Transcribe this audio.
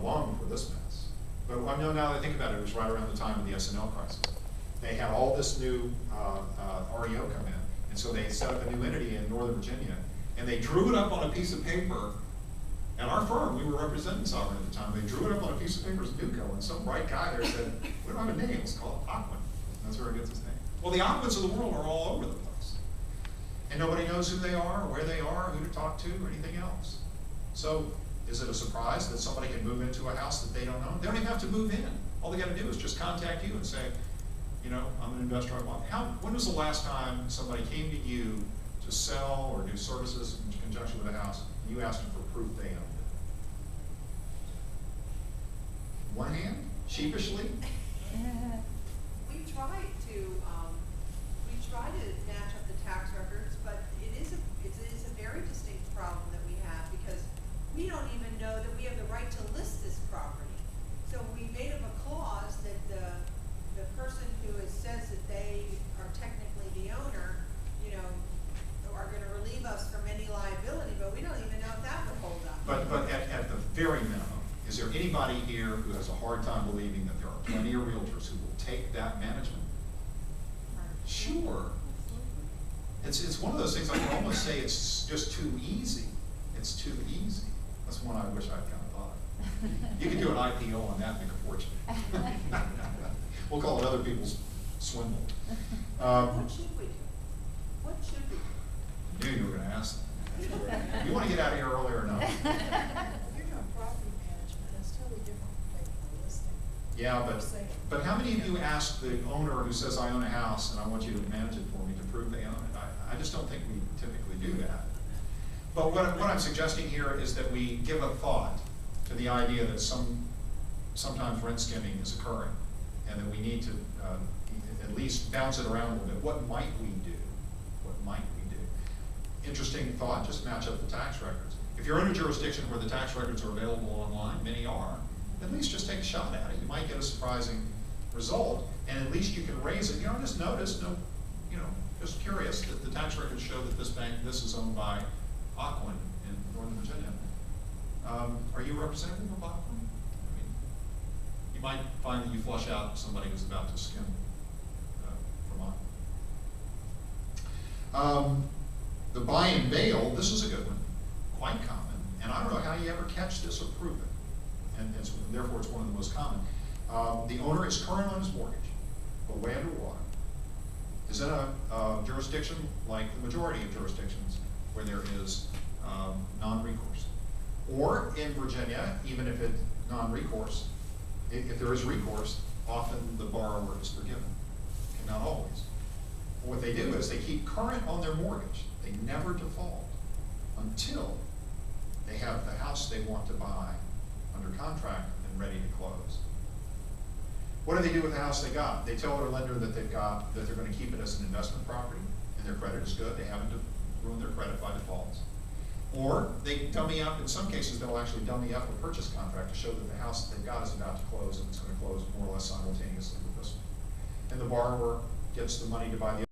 long before this mess. But I know now that I think about it, it was right around the time of the S&L crisis. They had all this new REO come in, and so they set up a new entity in Northern Virginia, and they drew it up on a piece of paper. At our firm, we were representing Sovereign at the time. They drew it up on a piece of paper as Nuco, and some bright guy there said, "We don't have a name. It's called Aquin." That's where it gets its name. Well, the Aquins of the world are all over the place, and nobody knows who they are, or where they are, who to talk to, or anything else. So, is it a surprise that somebody can move into a house that they don't own? They don't even have to move in. All they got to do is just contact you and say, you know, I'm an investor. When was the last time somebody came to you to sell or do services in conjunction with a house, and you asked them for proof they owned it? One hand, sheepishly. We try to match up the tax records, but it is a very distinct problem that we have, because we don't even know that we have the right to list this property. So we made up a clause that the person who says that they are technically the owner, you know, are going to relieve us from any liability, but we don't even know if that would hold up. But at the very minimum, is there anybody here who has a hard time believing that there are plenty of realtors who will take that management? Sure. It's one of those things I can almost say it's just too easy. It's too easy. That's one I wish I'd kind of thought of. You could do an IPO on that and make a fortune. We'll call it other people's swindle. What should we do? What should we do? I knew you were going to ask that. You want to get out of here earlier or not? If you're doing property management, it's totally different from taking a listing. Yeah, but how many of you ask the owner who says, I own a house and I want you to manage it for me to prove they own it? I just don't think we typically do that. But what I'm suggesting here is that we give a thought to the idea that sometimes rent skimming is occurring, and that we need to at least bounce it around a little bit. What might we do? What might we do? Interesting thought, just match up the tax records. If you're in a jurisdiction where the tax records are available online, many are, at least just take a shot at it. You might get a surprising result, and at least you can raise it. You know, just notice, just curious that the tax records show that this is owned by Aquin in Northern Virginia. Are you a representative of Aquin? I mean, you might find that you flush out somebody who's about to skim from Aquin. The buy and bail, this is a good one, quite common, and I don't know how you ever catch this or prove it, and therefore it's one of the most common. The owner is current on his mortgage, but way underwater. Is in a jurisdiction like the majority of jurisdictions where there is non-recourse. Or in Virginia, even if it's non-recourse, if there is recourse, often the borrower is forgiven, and not always. What they do is they keep current on their mortgage. They never default until they have the house they want to buy under contract and ready to close. What do they do with the house they got? They tell their lender that they're going to keep it as an investment property, and their credit is good. They haven't ruined their credit by defaults. Or they dummy up, in some cases they'll actually dummy up a purchase contract to show that the house that they've got is about to close, and it's going to close more or less simultaneously with this one. And the borrower gets the money to buy the